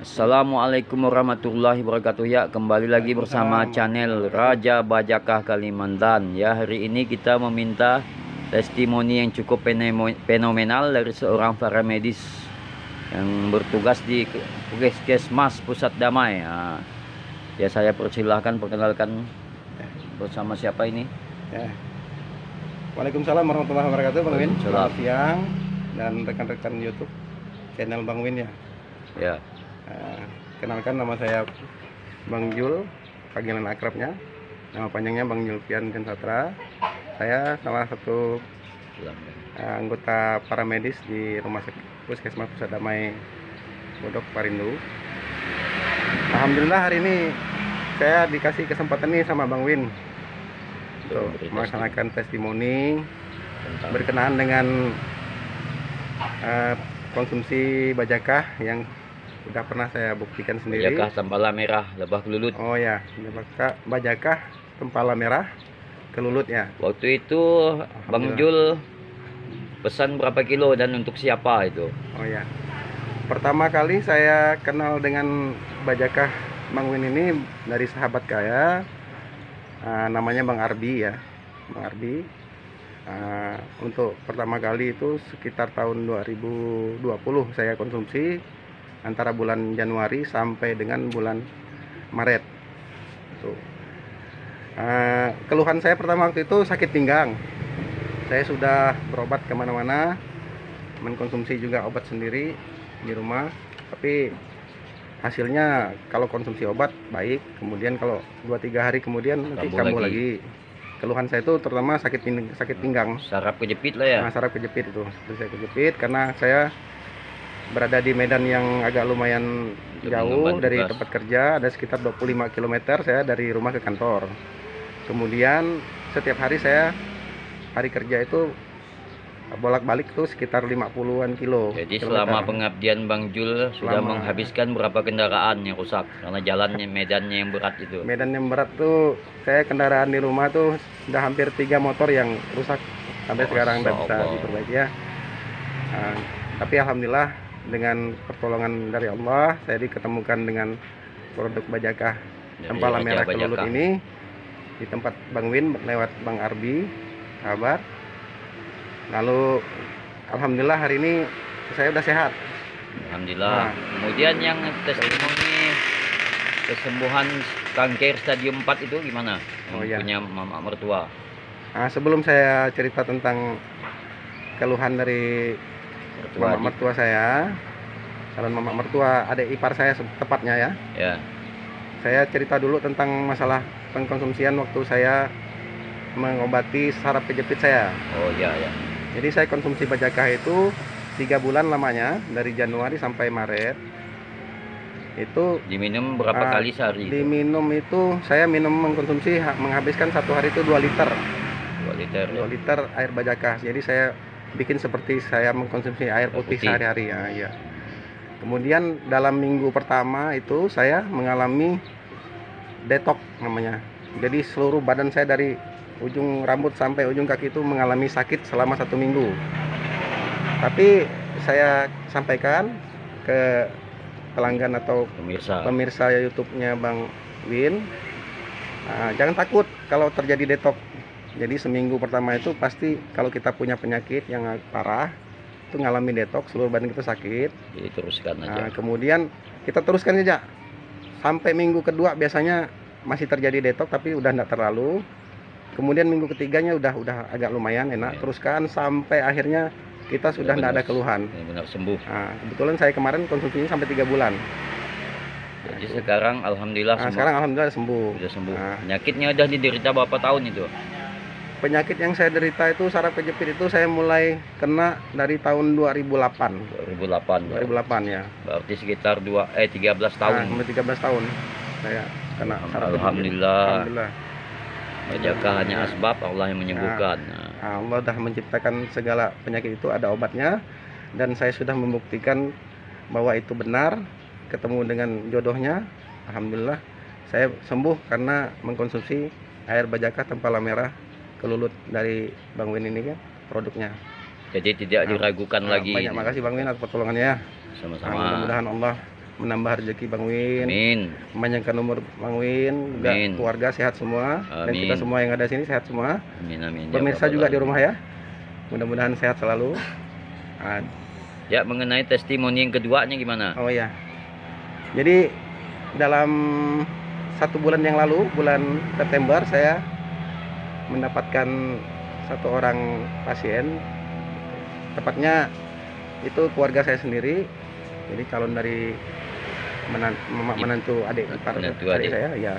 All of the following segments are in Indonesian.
Assalamualaikum warahmatullahi wabarakatuh ya, kembali lagi bersama channel Raja Bajakah Kalimantan ya. Hari ini kita meminta testimoni yang cukup fenomenal dari seorang paramedis yang bertugas di Puskesmas Pusat Damai ya. Saya persilahkan perkenalkan bersama siapa ini ya. Waalaikumsalam warahmatullahi wabarakatuh, Bang Win. Selamat siang dan rekan-rekan YouTube channel Bang Win ya. Ya. Kenalkan, nama saya Bang Jul, panggilan akrabnya. Nama panjangnya Bang Julfian Kensatra. Saya salah satu anggota paramedis di Rumah Sakit Puskesmas Pusat Damai Bodok Parindu. Alhamdulillah hari ini saya dikasih kesempatan nih sama Bang Win untuk melaksanakan testimoni berkenaan dengan konsumsi bajakah yang udah pernah saya buktikan sendiri. Bajakah tempala merah lebah kelulut. Oh ya, bajakah tempala merah kelulut ya. Waktu itu Bang Jul pesan berapa kilo dan untuk siapa itu? Oh ya, pertama kali saya kenal dengan bajakah Bang Win ini dari sahabat saya, namanya Bang Arbi ya, Bang Arbi. Untuk pertama kali itu sekitar tahun 2020 saya konsumsi antara bulan Januari sampai dengan bulan Maret. Keluhan saya pertama waktu itu sakit pinggang. Saya sudah berobat kemana-mana, mengkonsumsi juga obat sendiri di rumah, tapi hasilnya kalau konsumsi obat baik, kemudian kalau 2-3 hari kemudian nanti kambuh lagi. Keluhan saya itu terutama sakit pinggang. Saraf kejepit lah ya. Saraf kejepit itu. Saya kejepit karena saya berada di medan yang agak lumayan jauh dari tempat kerja, ada sekitar 25 km saya dari rumah ke kantor. Kemudian setiap hari saya hari kerja itu bolak-balik tuh sekitar 50-an kilo. Jadi selama pengabdian Bang Jul sudah menghabiskan berapa kendaraan yang rusak karena jalannya, medannya yang berat itu? Medan yang berat tuh saya kendaraan di rumah tuh sudah hampir 3 motor yang rusak sampai sekarang tidak bisa diperbaiki ya. Tapi alhamdulillah dengan pertolongan dari Allah saya diketemukan dengan produk bajakah tempala merah kelulut ini di tempat Bang Win lewat Bang Arbi kabar. Lalu alhamdulillah hari ini saya udah sehat. Alhamdulillah. Kemudian yang testimoni kesembuhan kanker stadium 4 itu gimana? Punya mama mertua. Sebelum saya cerita tentang keluhan dari mama mertua saya, calon mama mertua adik ipar saya tepatnya ya. Ya. Saya cerita dulu tentang masalah pengkonsumsian waktu saya mengobati saraf kejepit saya. Oh iya ya. Jadi saya konsumsi bajakah itu 3 bulan lamanya, dari Januari sampai Maret. Itu diminum berapa kali sehari? Diminum itu saya mengkonsumsi menghabiskan satu hari itu 2 liter. 2 liter air bajakah. Jadi saya bikin seperti saya mengkonsumsi air putih sehari-hari ya. Kemudian dalam minggu pertama itu saya mengalami detox namanya. Jadi seluruh badan saya dari ujung rambut sampai ujung kaki itu mengalami sakit selama 1 minggu. Tapi saya sampaikan ke pelanggan atau pemirsa YouTube-nya Bang Win, jangan takut kalau terjadi detox. Jadi seminggu pertama itu pasti kalau kita punya penyakit yang parah itu ngalami detox, seluruh badan kita sakit. Jadi teruskan aja. Kemudian kita teruskan aja sampai minggu kedua biasanya masih terjadi detox tapi udah enggak terlalu. Kemudian minggu ketiganya udah agak lumayan enak. Teruskan sampai akhirnya kita sudah enggak ada keluhan. Benar sembuh. Kebetulan saya kemarin konsumsinya sampai 3 bulan. Jadi sekarang alhamdulillah sembuh. Sekarang alhamdulillah sembuh. Sudah sembuh. Penyakitnya udah diderita berapa tahun itu? Penyakit yang saya derita itu saraf kejepit itu saya mulai kena dari tahun 2008 ya. Berarti sekitar 13 tahun. 13 tahun saya kena saraf kejepit. Alhamdulillah. Bajakah hanya asbab, Allah yang menyembuhkan. Allah dah menciptakan segala penyakit itu ada obatnya, dan saya sudah membuktikan bahwa itu benar, ketemu dengan jodohnya. Alhamdulillah saya sembuh karena mengkonsumsi air bajakah tempala merah kelulut dari Bang Win ini kan produknya. Jadi tidak diragukan lagi. Banyak makasih Bang Win atas pertolongannya. Sama-sama. Mudah-mudahan Allah menambah rezeki Bang Win, Amin. memanjangkan umur Bang Win, juga Amin. keluarga sehat semua, dan kita Amin. semua yang ada sini sehat semua. Amin, amin. Pemirsa juga di rumah ya, mudah-mudahan sehat selalu. Ya, mengenai testimoni yang keduanya gimana? Oh ya, jadi dalam 1 bulan yang lalu, bulan September, saya mendapatkan 1 orang pasien, tepatnya itu keluarga saya sendiri, jadi calon dari menantu adik ipar adik saya ya.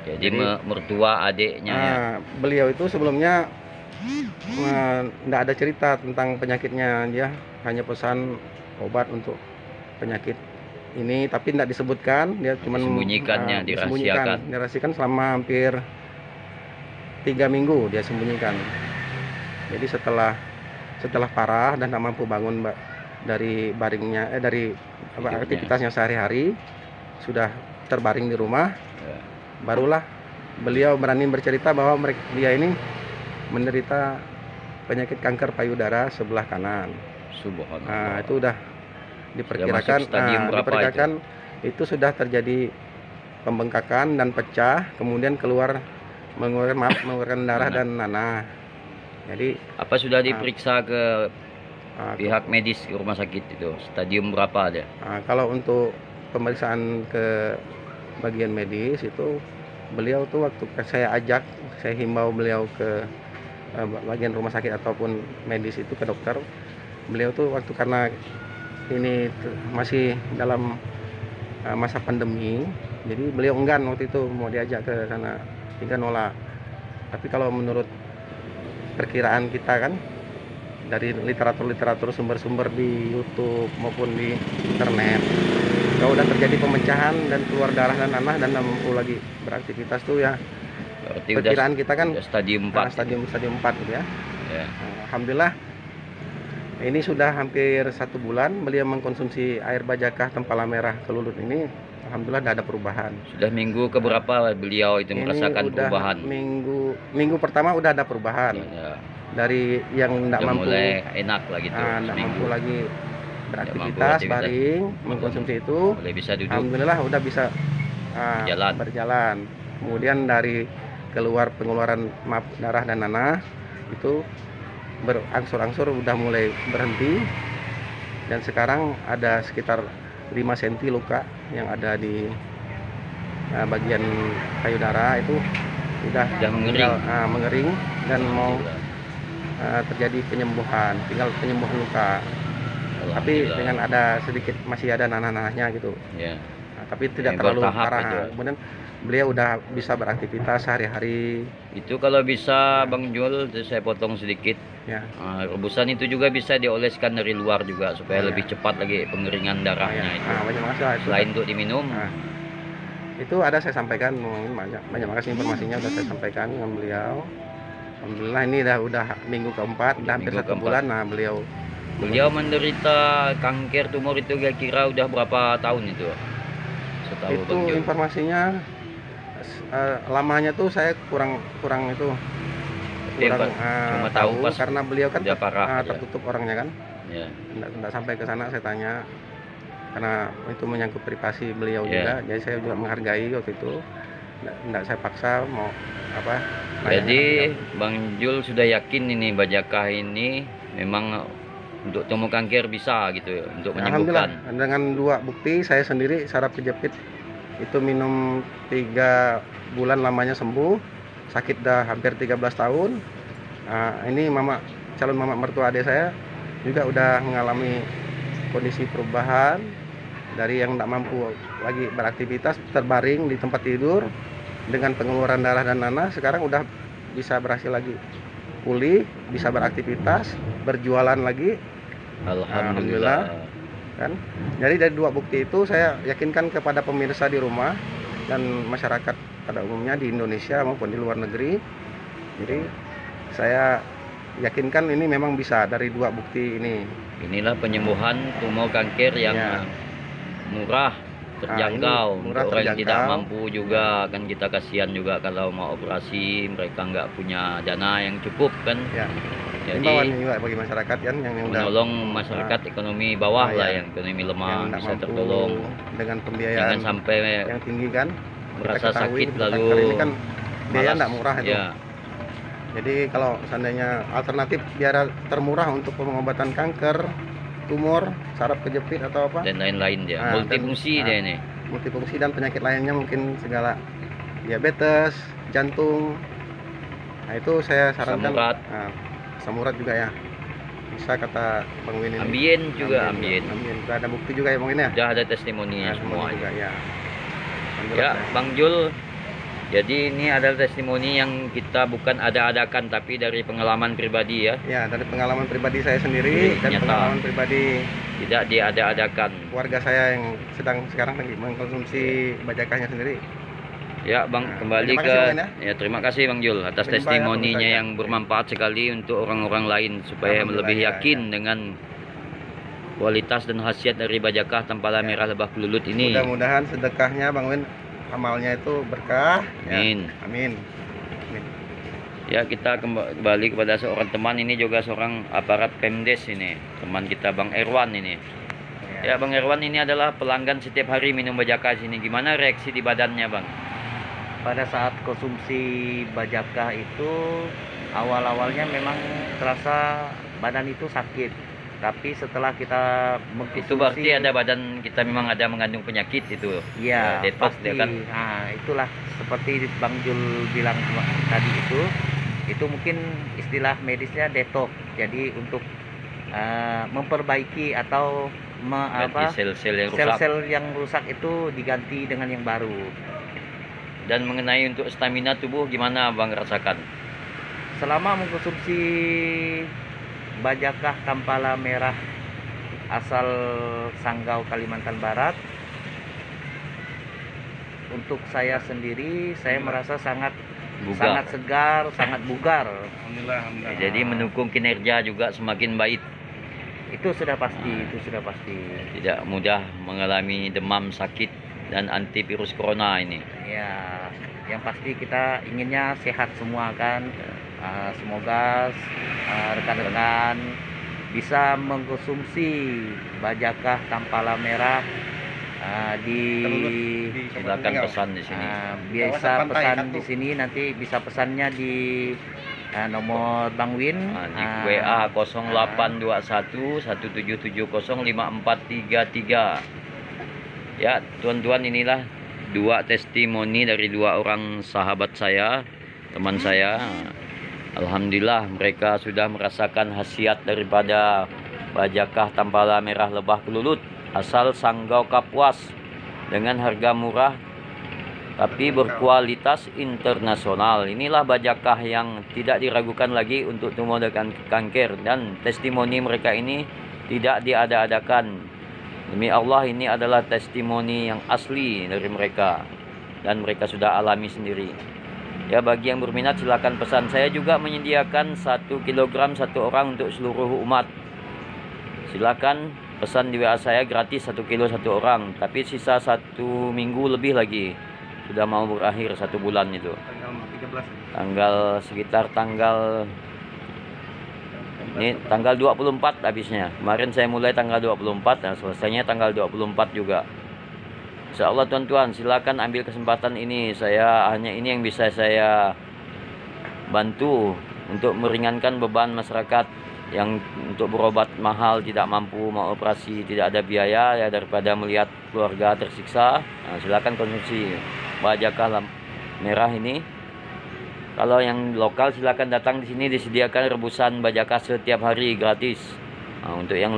Jadi mertua adiknya ya. Beliau itu sebelumnya tidak ada cerita tentang penyakitnya, dia hanya pesan obat untuk penyakit ini, tapi tidak disebutkan, dia cuma disembunyikannya, dirahasiakan selama hampir 3 minggu dia sembunyikan. Jadi setelah parah dan tak mampu bangun dari baringnya, dari aktivitasnya sehari-hari, sudah terbaring di rumah, barulah beliau berani bercerita bahwa dia ini menderita penyakit kanker payudara sebelah kanan. Subhanallah. Itu udah diperkirakan, itu sudah terjadi pembengkakan dan pecah, kemudian mengeluarkan darah dan nanah. Jadi apa sudah diperiksa ke pihak medis ke rumah sakit itu? Stadium berapa ada? Kalau untuk pemeriksaan ke bagian medis itu, beliau tuh waktu saya himbau beliau ke bagian rumah sakit ataupun medis itu, ke dokter, beliau tuh waktu karena ini masih dalam masa pandemi, jadi beliau enggan waktu itu mau diajak ke sana, hingga nolak. Tapi kalau menurut perkiraan kita kan, dari literatur sumber-sumber di YouTube maupun di internet, kalau udah terjadi pemecahan dan keluar darah dan nanah dan mampu lagi beraktivitas tuh ya, perkiraan kita kan stadium 4 gitu ya. Alhamdulillah ini sudah hampir 1 bulan beliau mengkonsumsi air bajakah Tempala Merah Kelulut ini. Alhamdulillah tidak ada perubahan. Sudah minggu keberapa beliau itu merasakan perubahan? Minggu pertama udah ada perubahan. Dari yang tidak mampu, mulai enak lagi tuh, tidak mampu lagi beraktivitas, baring, mengkonsumsi itu, bisa duduk. Alhamdulillah udah bisa berjalan. Kemudian dari pengeluaran darah dan nanah itu berangsur-angsur udah mulai berhenti, dan sekarang ada sekitar 5 cm luka yang ada di bagian payudara itu udah mengering dan mau terjadi penyembuhan, tinggal penyembuhan luka, tapi dengan ada sedikit masih ada nanah-nanahnya gitu ya. Tapi tidak terlalu parah. Kemudian beliau udah bisa beraktivitas sehari-hari. Itu kalau bisa Bang Jul, saya potong sedikit ya. Rebusan itu juga bisa dioleskan dari luar juga supaya lebih cepat lagi pengeringan darahnya itu. Selain untuk diminum. Itu ada saya sampaikan, banyak makasih informasinya udah saya sampaikan dengan beliau. Alhamdulillah ini udah minggu keempat, hampir 1 bulan. Beliau menderita kanker tumor itu kira-kira udah berapa tahun itu? Itu informasinya lamanya tuh saya kurang itu cuma tahu karena beliau kan tertutup orangnya kan, tidak sampai ke sana saya tanya, karena itu menyangkut privasi beliau juga, jadi saya juga menghargai waktu itu, tidak saya paksa mau apa. Jadi Bang Jul sudah yakin ini bajakah ini memang untuk tumor kanker bisa gitu ya, untuk menyembuhkan. Dengan 2 bukti, saya sendiri saraf kejepit itu minum 3 bulan lamanya sembuh, sakit dah hampir 13 tahun. Ini calon mama mertua adik saya juga udah mengalami kondisi perubahan dari yang tidak mampu lagi beraktivitas, terbaring di tempat tidur dengan pengeluaran darah dan nanah, sekarang udah bisa berhasil lagi pulih, bisa beraktivitas, berjualan lagi. Alhamdulillah kan. Jadi dari 2 bukti itu saya yakinkan kepada pemirsa di rumah dan masyarakat pada umumnya di Indonesia maupun di luar negeri. Jadi saya yakinkan ini memang bisa dari 2 bukti ini. Inilah penyembuhan tumor kanker yang murah, terjangkau, untuk orang yang tidak mampu juga kan. Kita kasihan juga kalau mau operasi, mereka nggak punya dana yang cukup kan. Jadi himbauan juga bagi masyarakat kan yang udah menolong masyarakat ekonomi bawah lah, ya, yang ekonomi lemah yang nggak bisa mampu tertolong. dengan pembiayaan Jangan sampai yang tinggi kan. merasa Kita ketahui sakit untuk lalu kanker ini kan biaya malas. nggak murah itu. Ya, Jadi kalau seandainya alternatif biar termurah untuk pengobatan kanker, tumor, saraf kejepit atau apa, dan lain-lain dia. Nah, Multifungsi dan, dia ini. multifungsi dan penyakit lainnya mungkin segala diabetes, jantung. Nah itu saya sarankan. Asam urat. Nah, asam urat juga ya. Bisa kata Bang Win ini. Ambien juga, ambien. Juga ada bukti juga ya Bang Win ya. Sudah ada testimoninya Nah, semua. juga ya. Ya, Bang Jul. Jadi ini adalah testimoni yang kita bukan ada-adakan, tapi dari pengalaman pribadi ya. Ya, dari pengalaman pribadi saya sendiri dan Nyata. pengalaman pribadi Tidak diada-adakan. keluarga saya yang sekarang lagi mengkonsumsi bajakahnya sendiri. Ya Bang, Nah, kembali terima ke kasih, Bang, ya terima kasih Bang Jul atas Berjumpa ya, testimoninya pemirsa. yang bermanfaat sekali untuk orang-orang lain supaya Alhamdulillah, lebih ya, yakin dengan kualitas dan khasiat dari bajakah Tampala Merah Lebah Kelulut ini. Mudah-mudahan sedekahnya Bang Win amalnya itu berkah. Amin. Ya. Amin. Amin. Ya, kita kembali kepada seorang teman, ini juga seorang aparat Pemdes ini, teman kita Bang Erwan ini. Ya Bang Erwan ini adalah pelanggan setiap hari minum bajakah sini. Gimana reaksi di badannya Bang? Pada saat konsumsi bajakah itu awal-awalnya memang terasa badan itu sakit, tapi setelah kita mengkonsumsi Itu berarti ada badan kita memang ada mengandung penyakit itu. ya detox pasti. dia kan. Nah itulah seperti Bang Jul bilang tadi itu mungkin istilah medisnya detox. Jadi untuk memperbaiki atau sel-sel yang rusak. sel-sel yang rusak itu diganti dengan yang baru. Dan mengenai untuk stamina tubuh gimana Bang rasakan? Selama mengkonsumsi bajakah Tampala Merah asal Sanggau Kalimantan Barat, untuk saya sendiri saya merasa sangat segar, sangat bugar. Alhamdulillah. Jadi mendukung kinerja juga semakin baik. Itu sudah pasti, Tidak mudah mengalami demam, sakit dan antivirus corona ini. Ya, yang pasti kita inginnya sehat semua kan. Semoga rekan-rekan bisa mengkonsumsi bajakah Tampala Merah Silakan pesan di sini. Bisa pesan di sini, nanti bisa pesannya di nomor Bang Win Di WA 0821 17705433. Ya, tuan-tuan, inilah dua testimoni dari dua orang sahabat saya, teman saya. Alhamdulillah mereka sudah merasakan khasiat daripada bajakah Tampala Merah Lebah Kelulut asal Sanggau Kapuas dengan harga murah tapi berkualitas internasional. Inilah bajakah yang tidak diragukan lagi untuk tumbuh dengan kanker, dan testimoni mereka ini tidak diada-adakan. Demi Allah, ini adalah testimoni yang asli dari mereka dan mereka sudah alami sendiri. Ya, bagi yang berminat silakan pesan. Saya juga menyediakan 1 kilogram 1 orang untuk seluruh umat. Silakan pesan di WA saya gratis 1 kilo 1 orang, tapi sisa 1 minggu lebih lagi. Sudah mau berakhir 1 bulan itu. Sekitar tanggal ini tanggal 24 habisnya. Kemarin saya mulai tanggal 24 dan selesainya tanggal 24 juga. Insyaallah tuan-tuan, silakan ambil kesempatan ini. Hanya ini yang bisa saya bantu untuk meringankan beban masyarakat yang untuk berobat mahal, tidak mampu mau operasi, tidak ada biaya ya, daripada melihat keluarga tersiksa. Nah, silakan konsumsi bajakah merah ini. Kalau yang lokal silakan datang di sini, disediakan rebusan bajakah setiap hari gratis. Nah, untuk yang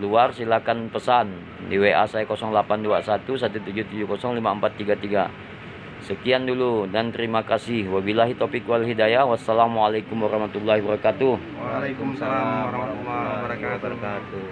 luar silakan pesan di WA saya 0821 17705433. Sekian dulu dan terima kasih. Wabillahi taufik wal hidayah. Wassalamualaikum warahmatullahi wabarakatuh. Waalaikumsalam warahmatullahi wabarakatuh.